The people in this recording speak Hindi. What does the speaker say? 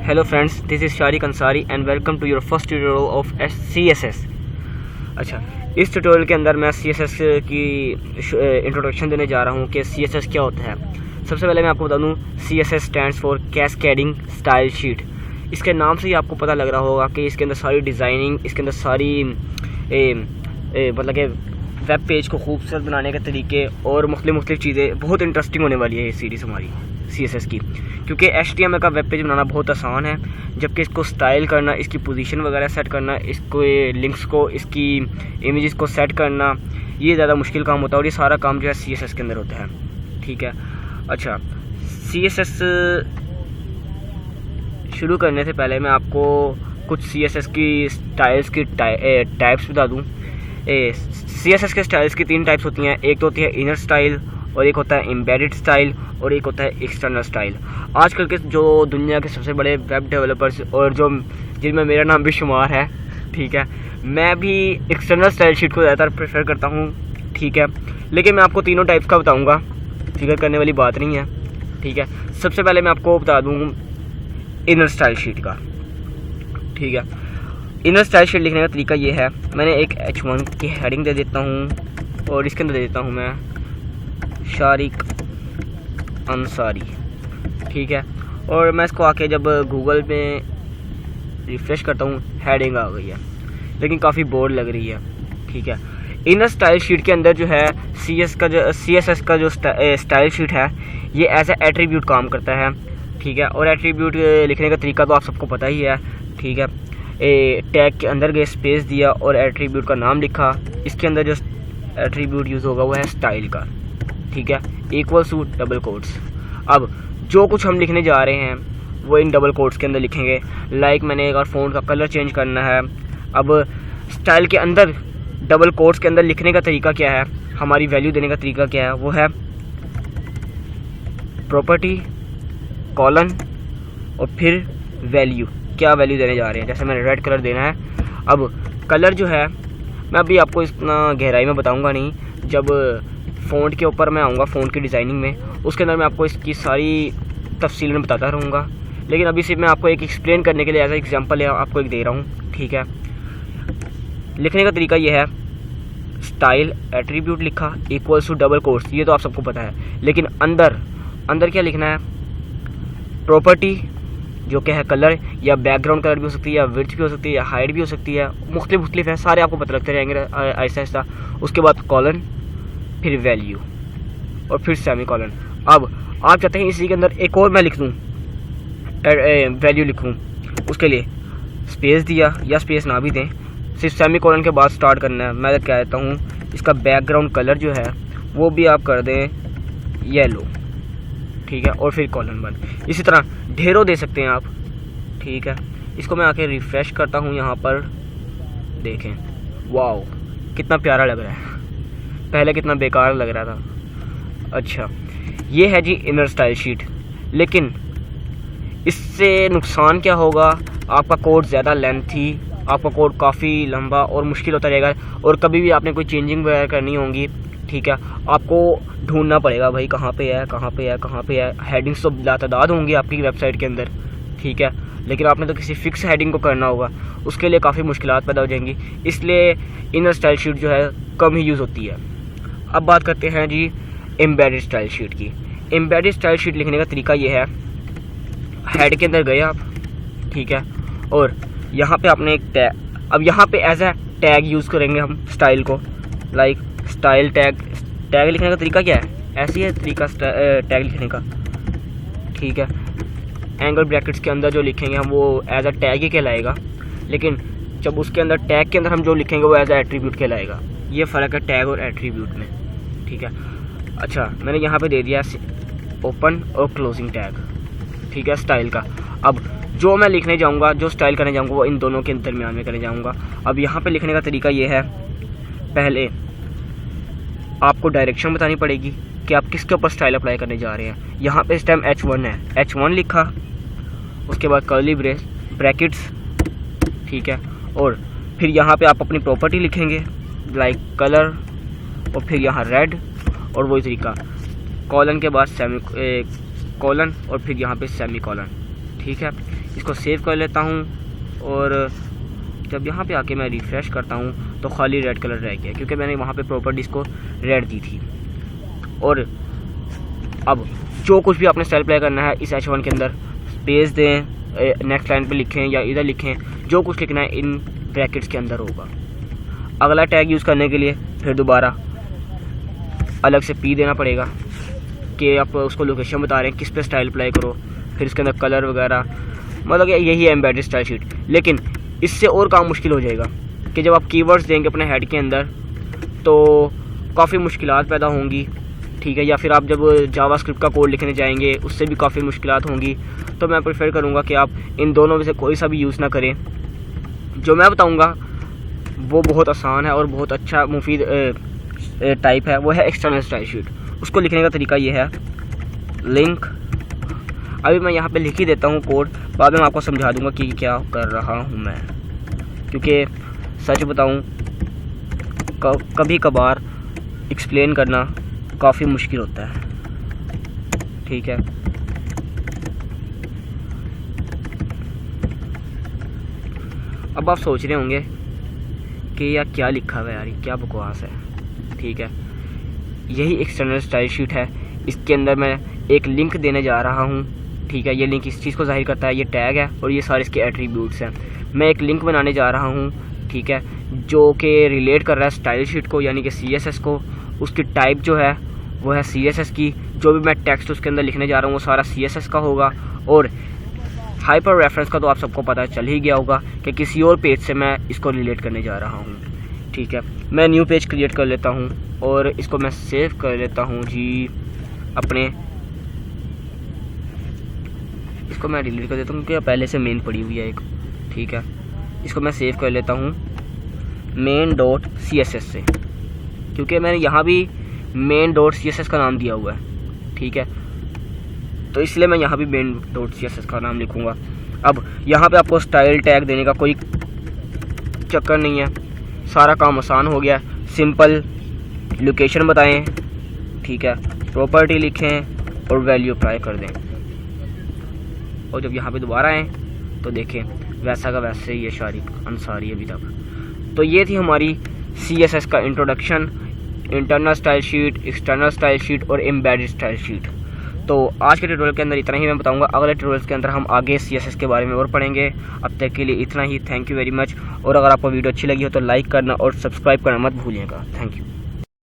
Hello friends, this is Sharik Ansari and welcome to your first tutorial of CSS। अच्छा, इस ट्यूटोरियल के अंदर मैं CSS की इंट्रोडक्शन देने जा रहा हूँ कि CSS क्या होता है। सबसे पहले मैं आपको बता दूँ, CSS stands for cascading style sheet. इसके नाम से ही आपको पता लग रहा होगा कि इसके अंदर सारी डिज़ाइनिंग, इसके अंदर सारी मतलब कि वेब पेज को खूबसूरत बनाने के तरीके और मुख्तलिफ़ चीज़ें। बहुत इंटरेस्टिंग होने वाली है ये सीरीज़ हमारी CSS की, क्योंकि HTML का वेब पेज बनाना बहुत आसान है, जबकि इसको स्टाइल करना, इसकी पोजीशन वगैरह सेट करना, इसको लिंक्स को, इसकी इमेजेस को सेट करना, ये ज़्यादा मुश्किल काम होता है और ये सारा काम जो है CSS के अंदर होता है। ठीक है। अच्छा, CSS शुरू करने से पहले मैं आपको कुछ CSS की स्टाइल्स की टाइप्स बता दूँ। CSS के स्टाइल्स की 3 टाइप्स होती हैं। एक तो होती है इनर स्टाइल, और एक होता है एम्बेडेड स्टाइल, और एक होता है एक्सटर्नल स्टाइल। आजकल के जो दुनिया के सबसे बड़े वेब डेवलपर्स और जो जिनमें मेरा नाम भी शुमार है, ठीक है, मैं भी एक्सटर्नल स्टाइल शीट को ज़्यादातर प्रेफर करता हूँ। ठीक है, लेकिन मैं आपको तीनों टाइप्स का बताऊँगा, फिक्र करने वाली बात नहीं है। ठीक है, सबसे पहले मैं आपको बता दूँ इनर स्टाइल शीट का। ठीक है, इनर स्टाइल शीट लिखने का तरीका ये है। मैंने एक H1 की हेडिंग दे देता हूँ और इसके अंदर दे देता हूँ मैं शारिक अंसारी। ठीक है, और मैं इसको आके जब गूगल में रिफ़्रेश करता हूँ, हेडिंग आ गई है, लेकिन काफ़ी बोर्ड लग रही है। ठीक है, इनर स्टाइल शीट के अंदर जो है CSS का जो स्टाइल शीट है, ये एज ए एट्रीब्यूट काम करता है। ठीक है, और एट्रीब्यूट लिखने का तरीका तो आप सबको पता ही है। ठीक है, टैग के अंदर गए, स्पेस दिया और एट्रीब्यूट का नाम लिखा। इसके अंदर जो एट्रीब्यूट यूज़ होगा वो है स्टाइल का। ठीक है, इक्वल्स टू डबल कोट्स। अब जो कुछ हम लिखने जा रहे हैं वो इन डबल कोट्स के अंदर लिखेंगे। लाइक मैंने एक और फ़ॉन्ट का कलर चेंज करना है। अब स्टाइल के अंदर डबल कोट्स के अंदर लिखने का तरीका क्या है, हमारी वैल्यू देने का तरीका क्या है, वो है प्रॉपर्टी कॉलन और फिर वैल्यू। क्या वैल्यू देने जा रहे हैं, जैसे मैंने रेड कलर देना है। अब कलर जो है, मैं अभी आपको इतना गहराई में बताऊंगा नहीं, जब फ़ॉन्ट के ऊपर मैं आऊँगा, फ़ॉन्ट की डिज़ाइनिंग में, उसके अंदर मैं आपको इसकी सारी तफसील में बताता रहूँगा। लेकिन अभी सिर्फ मैं आपको एक एक्सप्लेन करने के लिए एज ए एग्जांपल आपको एक दे रहा हूँ। ठीक है, लिखने का तरीका ये है, स्टाइल एट्रीब्यूट लिखा, इक्वल्स टू डबल कोट्स, ये तो आप सबको पता है। लेकिन अंदर क्या लिखना है, प्रॉपर्टी जो कि है कलर, या बैकग्राउंड कलर भी हो सकती है, या विड्थ भी हो सकती है, या हाइट भी हो सकती है, मुख्तलिफ है, सारे आपको पता लगते रहेंगे आहिस्ता आहिस्ता। उसके बाद कॉलन, फिर वैल्यू और फिर सेमी कॉलन। अब आप चाहते हैं इसी के अंदर एक और मैं लिख दूँ, वैल्यू लिखूँ, उसके लिए स्पेस दिया, या स्पेस ना भी दें, सिर्फ सेमी कॉलन के बाद स्टार्ट करना है। मैं कह देता हूँ इसका बैकग्राउंड कलर जो है वो भी आप कर दें येलो। ठीक है, और फिर कॉलन 1। इसी तरह ढेरों दे सकते हैं आप। ठीक है, इसको मैं आके रिफ़्रेश करता हूँ, यहाँ पर देखें, वाओ कितना प्यारा लग रहा है, पहले कितना बेकार लग रहा था। अच्छा, ये है जी इनर स्टाइल शीट। लेकिन इससे नुकसान क्या होगा, आपका कोड ज़्यादा लेंथी, आपका कोड काफ़ी लंबा और मुश्किल होता रहेगा, और कभी भी आपने कोई चेंजिंग वगैरह करनी होंगी, ठीक है, आपको ढूंढना पड़ेगा भाई कहाँ पे है। हेडिंग्स तो लातादाद होंगी आपकी वेबसाइट के अंदर। ठीक है, लेकिन आपने तो किसी फिक्स हेडिंग को करना होगा, उसके लिए काफ़ी मुश्किलात पैदा हो जाएंगी। इसलिए इनर स्टाइल शीट जो है कम ही यूज़ होती है। अब बात करते हैं जी एम्बेडेड स्टाइल शीट की। एम्बेडेड स्टाइल शीट लिखने का तरीका ये है, हेड के अंदर गए आप, ठीक है, और यहाँ पे आपने एक टैग, अब यहाँ पे एज ए टैग यूज़ करेंगे हम स्टाइल को, लाइक स्टाइल टैग लिखने का तरीका क्या है, ऐसी है तरीका टैग लिखने का। ठीक है, एंगल ब्रैकेट्स के अंदर जो लिखेंगे हम वो एज अ टैग ही कहलाएगा, लेकिन जब उसके अंदर टैग के अंदर हम जो लिखेंगे वो एज अ एट्रीब्यूट कहलाएगा। ये फ़र्क है टैग और एट्रीब्यूट में। ठीक है, अच्छा, मैंने यहाँ पे दे दिया ओपन और क्लोजिंग टैग। ठीक है, स्टाइल का। अब जो मैं लिखने जाऊँगा, जो स्टाइल करने जाऊँगा, वो इन दोनों के दरमियान में करने जाऊँगा। अब यहाँ पे लिखने का तरीका ये है, पहले आपको डायरेक्शन बतानी पड़ेगी कि आप किसके ऊपर स्टाइल अप्लाई करने जा रहे हैं। यहाँ पे इस टाइम H1 है, H1 लिखा, उसके बाद कर्ली ब्रैकेट्स। ठीक है, और फिर यहाँ पे आप अपनी प्रॉपर्टी लिखेंगे, लाइक कलर, और फिर यहाँ रेड, और वही तरीका कॉलन के बाद सेमी कॉलन और फिर यहाँ पे सेमी कॉलन। ठीक है, इसको सेव कर लेता हूँ और जब यहाँ पे आके मैं रिफ़्रेश करता हूँ तो खाली रेड कलर रह गया, क्योंकि मैंने वहाँ पे प्रॉपर्टीज़ को रेड दी थी। और अब जो कुछ भी आपने स्टाइल अप्लाई करना है इस H1 के अंदर स्पेस दें, नेक्स्ट लाइन पे लिखें या इधर लिखें, जो कुछ लिखना है इन ब्रैकेट्स के अंदर होगा। अगला टैग यूज़ करने के लिए फिर दोबारा अलग से P देना पड़ेगा कि आप उसको लोकेशन बता रहे हैं किस पे स्टाइल अप्लाई करो, फिर इसके अंदर कलर वगैरह, मतलब यही है एम्बेडेड स्टाइल शीट। लेकिन इससे और काम मुश्किल हो जाएगा कि जब आप कीवर्ड्स देंगे अपने हेड के अंदर तो काफ़ी मुश्किलात पैदा होंगी, ठीक है। या फिर आप जब जावास्क्रिप्ट का कोड लिखने जाएंगे उससे भी काफ़ी मुश्किलात होंगी। तो मैं प्रेफर करूँगा कि आप इन दोनों में से कोई सा भी यूज़ ना करें। जो मैं बताऊँगा वो बहुत आसान है और बहुत अच्छा मुफीद टाइप है, वो है एक्सटर्नल स्टाइल शीट। उसको लिखने का तरीका ये है, लिंक, अभी मैं यहाँ पे लिख ही देता हूँ कोड, बाद में मैं आपको समझा दूँगा कि क्या कर रहा हूँ मैं, क्योंकि सच बताऊँ कभी कभार एक्सप्लेन करना काफ़ी मुश्किल होता है, ठीक है। अब आप सोच रहे होंगे कि यार क्या लिखा हुआ है यार, क्या बकवास है, ठीक है। यही एक्सटर्नल स्टाइल शीट है। इसके अंदर मैं एक लिंक देने जा रहा हूँ, ठीक है। ये लिंक इस चीज़ को जाहिर करता है, ये टैग है और ये सारे इसके एट्रीब्यूट्स हैं। मैं एक लिंक बनाने जा रहा हूँ, ठीक है, जो कि रिलेट कर रहा है स्टाइल शीट को, यानी कि CSS को। उसकी टाइप जो है वो है CSS की। जो भी मैं टेक्स्ट उसके अंदर लिखने जा रहा हूँ वो सारा CSS का होगा। और हाइपर रेफरेंस का तो आप सबको पता चल ही गया होगा कि किसी और पेज से मैं इसको रिलेट करने जा रहा हूँ, ठीक है। मैं न्यू पेज क्रिएट कर लेता हूँ और इसको मैं सेव कर लेता हूँ जी अपने, इसको मैं डिलीट कर देता हूँ क्योंकि पहले से मेन पड़ी हुई है एक, ठीक है। इसको मैं सेव कर लेता हूँ main.css से, क्योंकि मैंने यहाँ भी main.css का नाम दिया हुआ है, ठीक है। तो इसलिए मैं यहाँ भी main.css का नाम लिखूँगा। अब यहाँ पे आपको स्टाइल टैग देने का कोई चक्कर नहीं है, सारा काम आसान हो गया। सिंपल लोकेशन बताएं, ठीक है, प्रॉपर्टी लिखें और वैल्यू अप्लाई कर दें। और जब यहाँ पे दोबारा आएँ तो देखें वैसा का वैसे ही है शारिक अंसारी अभी तक। तो ये थी हमारी CSS का introduction, internal style sheet, external style sheet और एम्बेडेड स्टाइल शीट। तो आज के ट्यूटोरियल के अंदर इतना ही मैं बताऊंगा। अगले ट्यूटोरियल के अंदर हम आगे CSS के बारे में और पढ़ेंगे। अब तक के लिए इतना ही। Thank you very much. और अगर आपको वीडियो अच्छी लगी हो तो लाइक करना और सब्सक्राइब करना मत भूलिएगा। Thank you.